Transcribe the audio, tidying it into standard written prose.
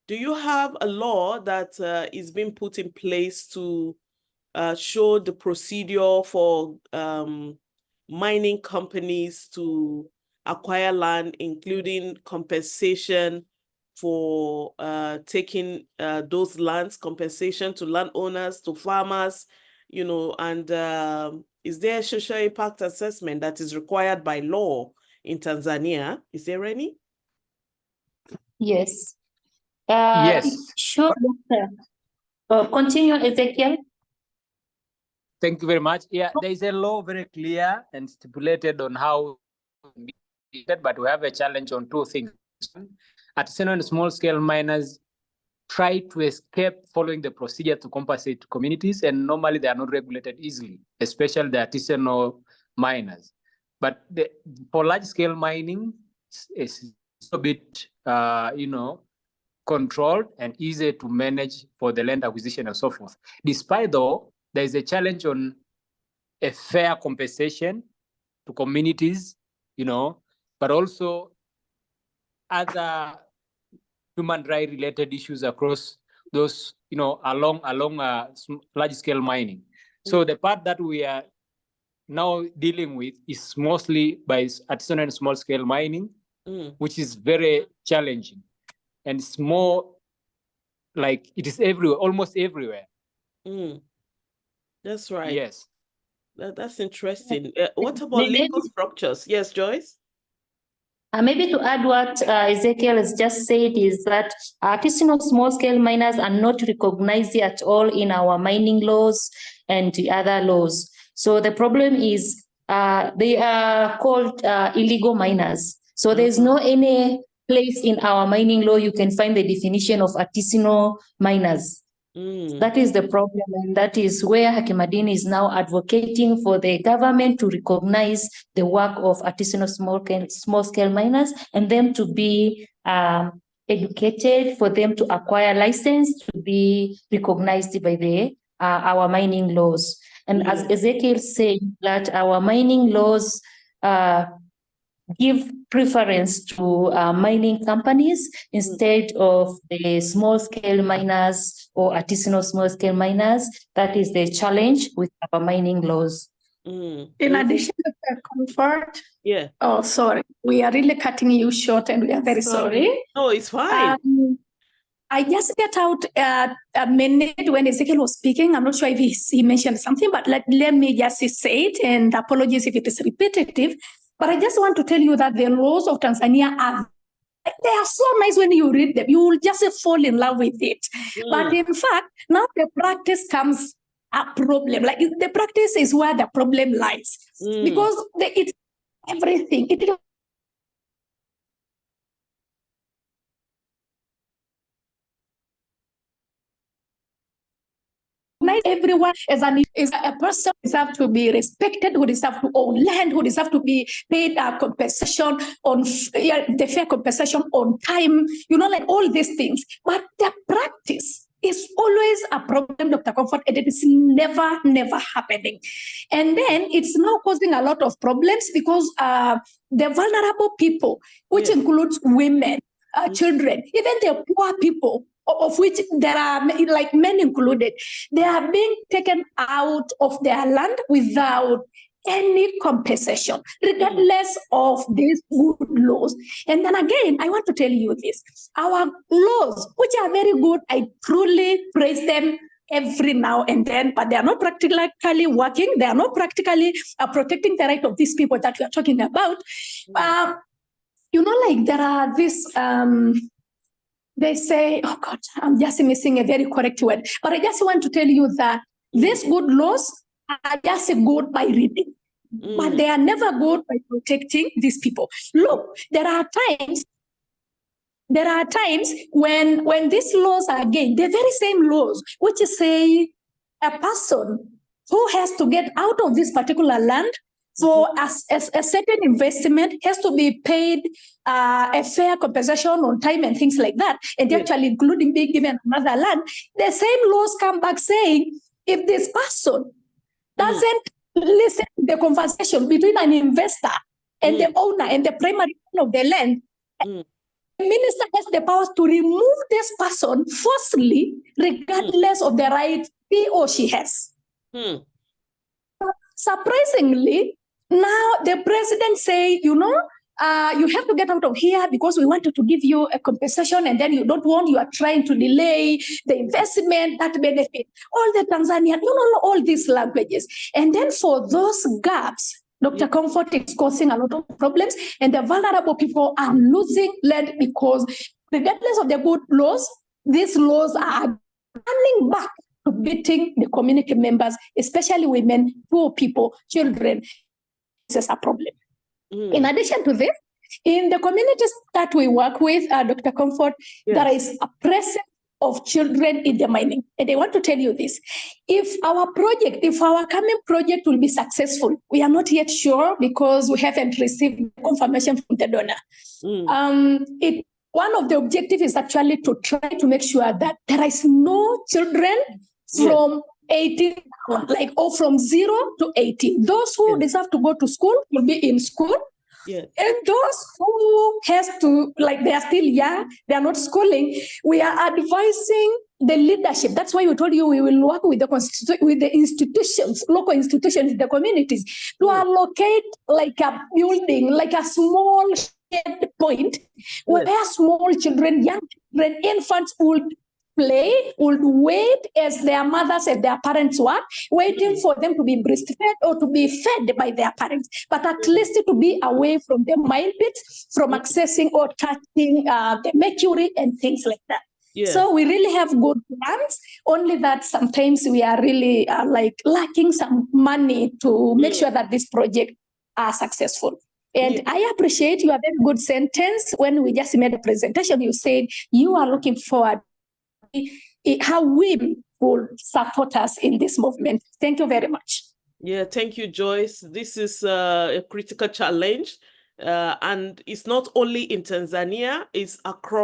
do you have a law that is being put in place to show the procedure for mining companies to acquire land, including compensation for taking those lands, compensation to landowners, to farmers, you know, and is there a social impact assessment that is required by law in Tanzania? Is there any? Yes. Yes. Sure, doctor. Continue, Ezekiel. Thank you very much. Yeah, there is a law very clear and stipulated on how, but we have a challenge on two things. Artisanal and small-scale miners try to escape following the procedure to compensate communities, and normally they are not regulated easily, especially the artisanal miners. But for large-scale mining, it's a bit, controlled and easy to manage for the land acquisition and so forth. Despite though, there is a challenge on a fair compensation to communities, but also other human rights related issues across those, along large scale mining. So the part that we are now dealing with is mostly by artisanal and small scale mining, which is very challenging. And it's more like it is everywhere, almost everywhere. That's right. Yes. That's interesting. What about legal structures? Yes, Joyce? Maybe to add what Ezekiel has just said is that artisanal small-scale miners are not recognized at all in our mining laws and the other laws. So the problem is they are called illegal miners. So there's no any place in our mining law you can find the definition of artisanal miners. That is the problem, and that is where Hakimadini is now advocating for the government to recognize the work of artisanal small-scale miners and them to be educated, for them to acquire license to be recognized by the our mining laws. And as Ezekiel said, that our mining laws give preference to mining companies instead of the small-scale miners or artisanal small-scale miners. That is the challenge with our mining laws. In addition to the comfort, oh, sorry, we are really cutting you short and we are very sorry. No, it's fine. I just get out a minute when Ezekiel was speaking. I'm not sure if he mentioned something, but let me just say it, and apologies if it is repetitive. But I just want to tell you that the laws of Tanzania they are so nice when you read them. You will just fall in love with it. But in fact, now the practice comes a problem. Like the practice is where the problem lies. Because it's everything. It everyone is a person who deserves to be respected, who deserves to own land, who deserves to be paid compensation on the fair compensation on time, like all these things. But the practice is always a problem, Dr. Comfort, and it is never happening. And then it's now causing a lot of problems because the vulnerable people, which includes women, children, even the poor people, of which there are like men included, they are being taken out of their land without any compensation, regardless of these good laws. And then again, I want to tell you this. Our laws, which are very good, I truly praise them every now and then, but they are not practically working. They are not practically protecting the right of these people that we are talking about. Like there are this... they say, oh God, I'm just missing a very correct word. But I just want to tell you that these good laws are just good by reading. But they are never good by protecting these people. Look, there are times when these laws are again, the very same laws, which say a person who has to get out of this particular land for a certain investment has to be paid a fair compensation on time and things like that, and actually including being given another land. The same laws come back saying if this person doesn't listen to the conversation between an investor and the owner and the primary owner of the land, minister has the powers to remove this person forcibly, regardless of the right he or she has. Surprisingly, now the president say, you have to get out of here because we wanted to give you a compensation, and then you don't want, you are trying to delay the investment, that benefit. All the Tanzanian, all these languages. And then for those gaps, Dr. Comfort is causing a lot of problems, and the vulnerable people are losing land because regardless of the good laws, these laws are turning back to beating the community members, especially women, poor people, children. This is a problem. In addition to this, in the communities that we work with, Dr. Comfort, there is a presence of children in the mining. And I want to tell you this. If our coming project will be successful, we are not yet sure because we haven't received confirmation from the donor. One of the objectives is actually to try to make sure that there is no children from 18, or from 0 to 18. Those who deserve to go to school will be in school. And those who they are still young, they are not schooling, we are advising the leadership. That's why we told you we will work with the institutions, local institutions, the communities, to allocate like a building, like a small point where small children, young children, infants would play, would wait as their mothers and their parents work, waiting for them to be breastfed or to be fed by their parents, but at least to be away from the mine pits, from accessing or touching the mercury and things like that. So we really have good plans, only that sometimes we are really lacking some money to make sure that this project are successful. And I appreciate your very good sentence when we just made a presentation. You said you are looking forward how women will support us in this movement. Thank you very much. Yeah, thank you, Joyce. This is a critical challenge, and it's not only in Tanzania, it's across